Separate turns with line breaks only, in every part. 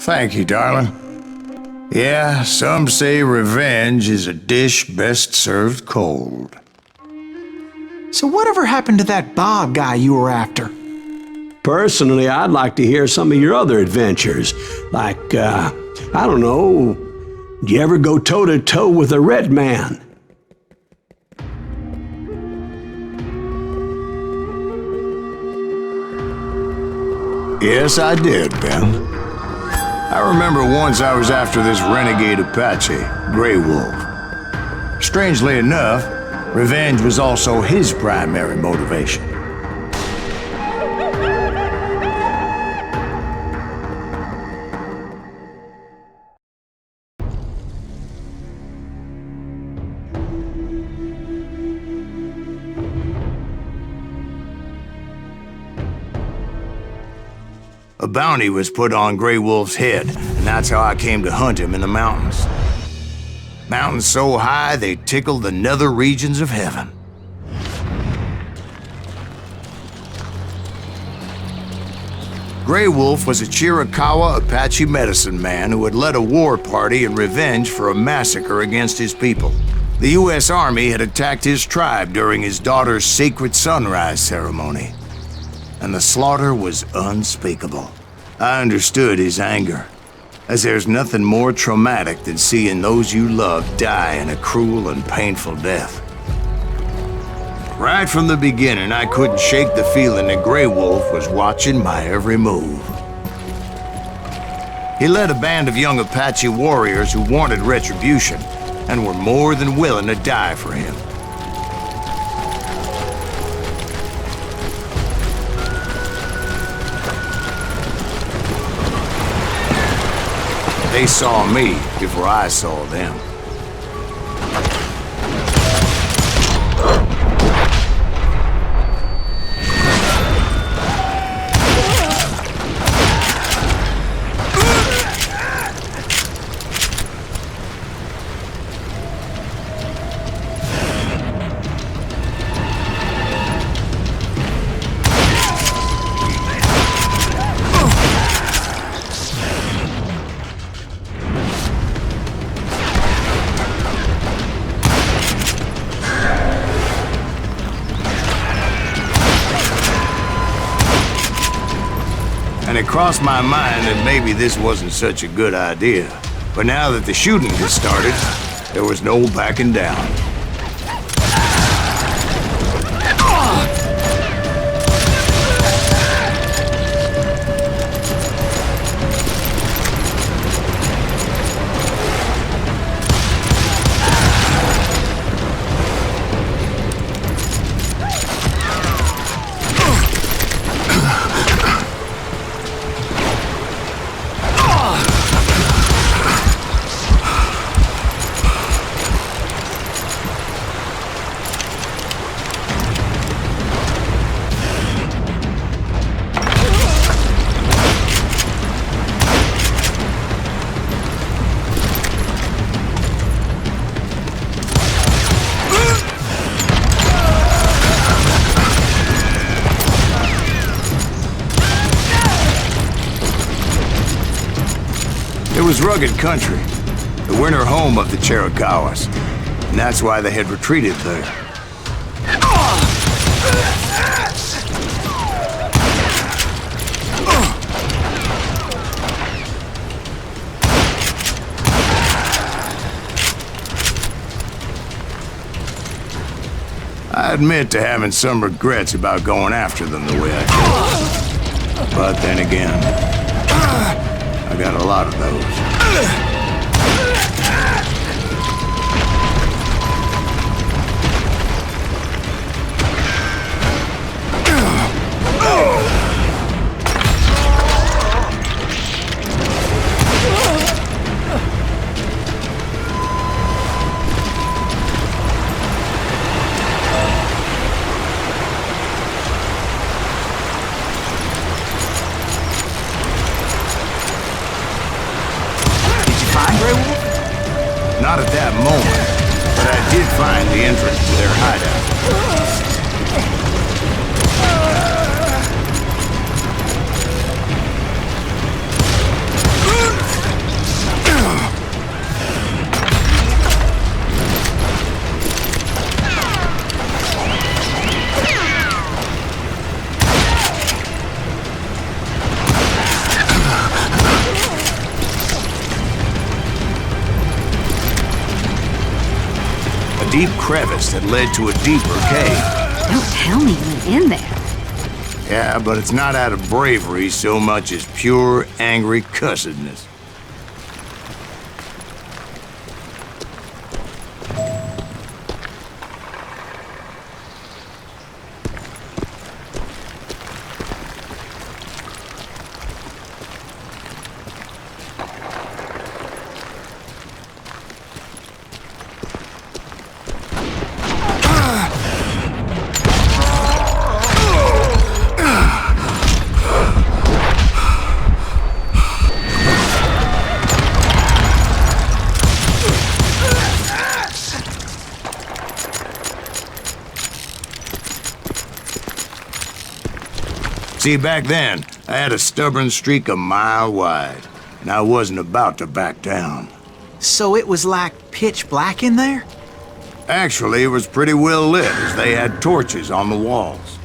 Thank you, darling. Yeah, some say revenge is a dish best served cold.
So whatever happened to that Bob guy you were after?
Personally, I'd like to hear some of your other adventures. Like, I don't know, did you ever go toe-to-toe with a red man?
Yes, I did, Ben. I remember once I was after this renegade Apache, Grey Wolf. Strangely enough, revenge was also his primary motivation. A bounty was put on Grey Wolf's head, and that's how I came to hunt him in the mountains. Mountains so high they tickled the nether regions of heaven. Grey Wolf was a Chiricahua Apache medicine man who had led a war party in revenge for a massacre against his people. The U.S. Army had attacked his tribe during his daughter's sacred sunrise ceremony, and the slaughter was unspeakable. I understood his anger, as there's nothing more traumatic than seeing those you love die in a cruel and painful death. Right from the beginning, I couldn't shake the feeling that Grey Wolf was watching my every move. He led a band of young Apache warriors who wanted retribution and were more than willing to die for him. They saw me before I saw them. And it crossed my mind that maybe this wasn't such a good idea. But now that the shooting had started, there was no backing down. It was rugged country, the winter home of the Chiricahuas, and that's why they had retreated there. I admit to having some regrets about going after them the way I did. But then again, I got a lot of those. Not at that moment, but I did find the entrance to their hideout. deep crevice that led to a deeper cave.
Don't tell me you went in there.
Yeah, but it's not out of bravery so much as pure, angry cussedness. See, back then, I had a stubborn streak a mile wide, and I wasn't about to back down.
So it was like pitch black in there?
Actually, it was pretty well lit, as they had torches on the walls.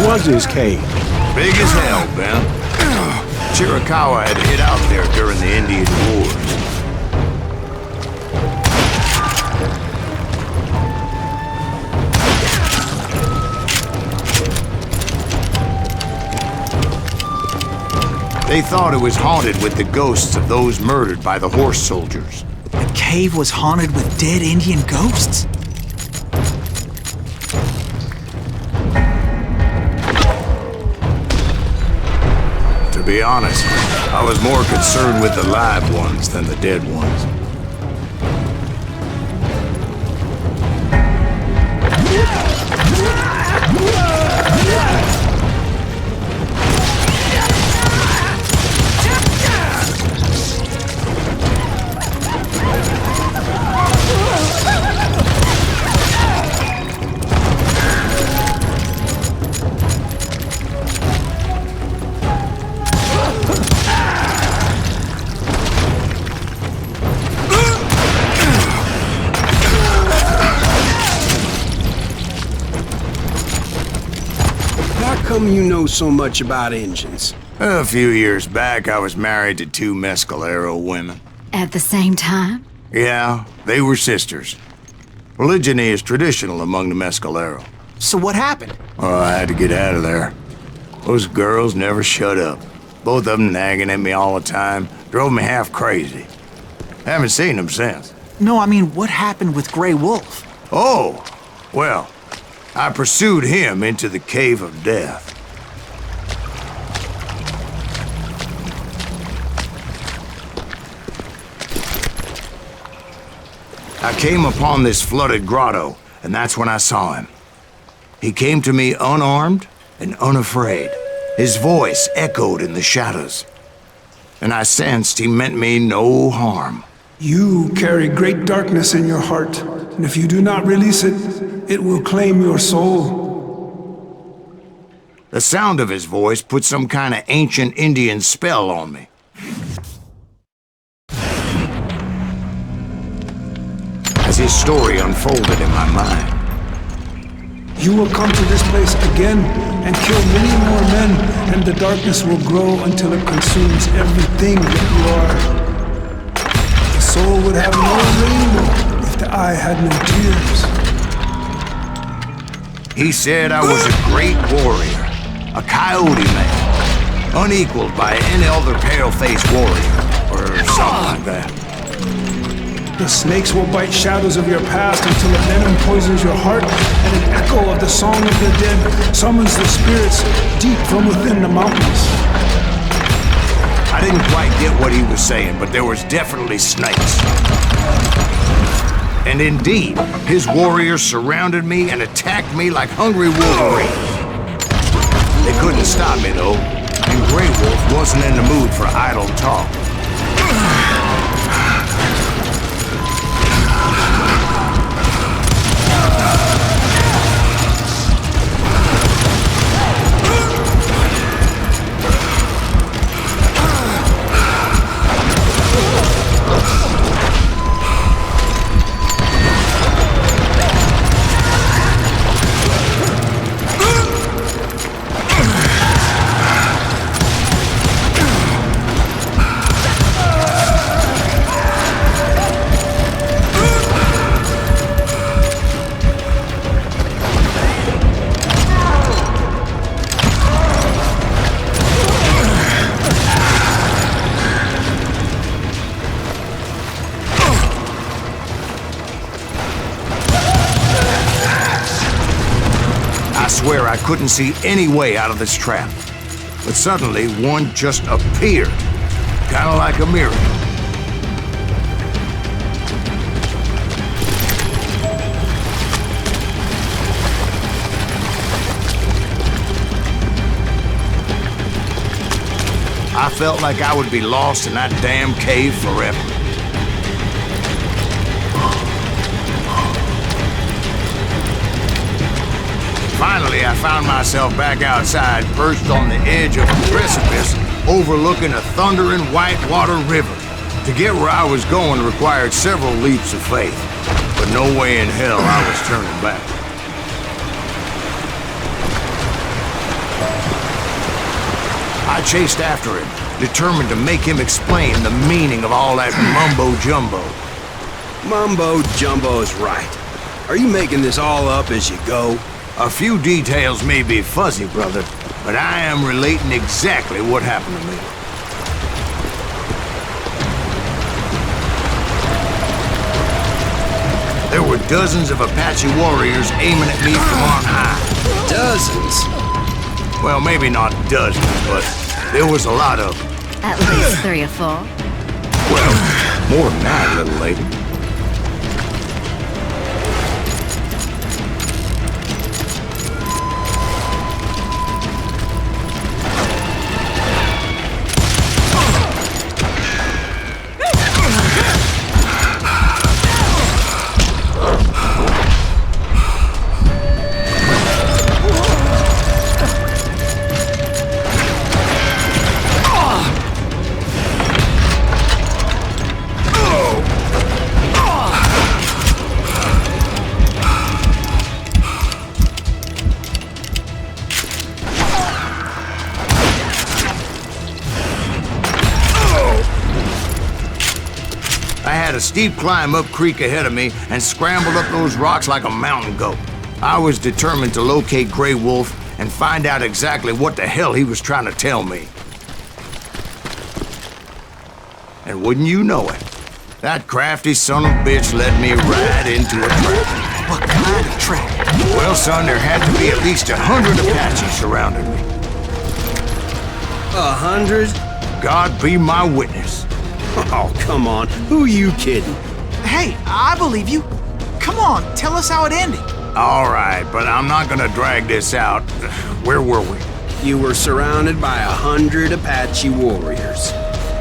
Was his cave?
Big as hell, Ben. Chiricahua had hid out there during the Indian Wars. They thought it was haunted with the ghosts of those murdered by the horse soldiers.
The cave was haunted with dead Indian ghosts?
To be honest, I was more concerned with the live ones than the dead ones.
How come you know so much about engines?
A few years back, I was married to two Mescalero women.
At the same time?
Yeah, they were sisters. Polygyny is traditional among the Mescalero.
So what happened?
Oh, I had to get out of there. Those girls never shut up. Both of them nagging at me all the time. Drove me half crazy. Haven't seen them since.
No, I mean, what happened with Grey Wolf?
Oh, well, I pursued him into the Cave of Death. I came upon this flooded grotto, and that's when I saw him. He came to me unarmed and unafraid. His voice echoed in the shadows, and I sensed he meant me no harm.
You carry great darkness in your heart, and if you do not release it, it will claim your soul.
The sound of his voice put some kind of ancient Indian spell on me. As his story unfolded in my mind,
You will come to this place again and kill many more men, and the darkness will grow until it consumes everything that you are. The soul would have no rainbow if the eye had no tears.
He said I was a great warrior, a coyote man, unequaled by any other pale-faced warrior, or something like that.
The snakes will bite shadows of your past until a venom poisons your heart, and an echo of the song of the dead summons the spirits deep from within the mountains.
I didn't quite get what he was saying, but there was definitely snakes. And indeed, his warriors surrounded me and attacked me like hungry wolverines. They couldn't stop me, though, and Grey Wolf wasn't in the mood for idle talk. I swear I couldn't see any way out of this trap. But suddenly, one just appeared. Kind of like a miracle. I felt like I would be lost in that damn cave forever. Finally, I found myself back outside, perched on the edge of a precipice, overlooking a thundering whitewater river. To get where I was going required several leaps of faith, but no way in hell I was turning back. I chased after him, determined to make him explain the meaning of all that mumbo-jumbo.
Mumbo-jumbo's right. Are you making this all up as you go?
A few details may be fuzzy, brother, but I am relating exactly what happened to me. There were dozens of Apache warriors aiming at me from on high.
Dozens?
Well, maybe not dozens, but there was a lot of them.
At least 3 or 4.
Well, more than that, little lady. A steep climb up creek ahead of me and scrambled up those rocks like a mountain goat. I was determined to locate Grey Wolf and find out exactly what the hell he was trying to tell me. And wouldn't you know it, that crafty son of a bitch led me right into a trap.
What kind of trap?
Well, son, there had to be at least 100 Apaches surrounding me.
100?
God be my witness.
Oh, come on. Who are you kidding?
Hey, I believe you. Come on, tell us how it ended.
All right, but I'm not gonna drag this out. Where were we?
You were surrounded by 100 Apache warriors.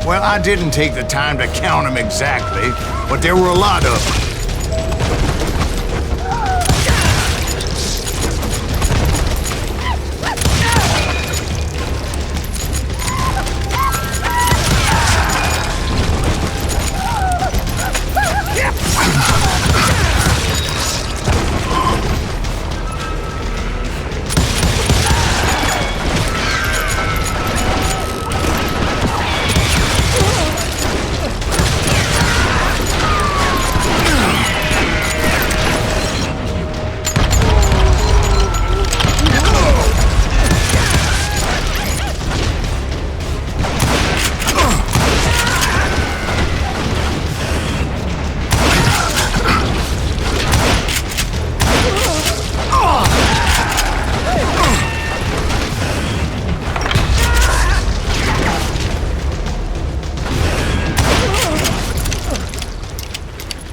Well, I didn't take the time to count them exactly, but there were a lot of them.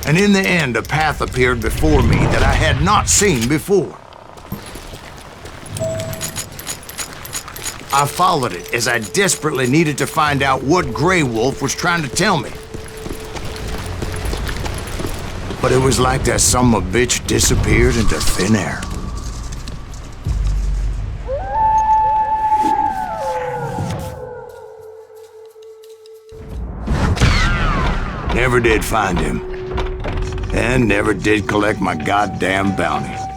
And in the end, a path appeared before me that I had not seen before. I followed it as I desperately needed to find out what Grey Wolf was trying to tell me. But it was like that son-of-a-bitch disappeared into thin air. Never did find him. And never did collect my goddamn bounty.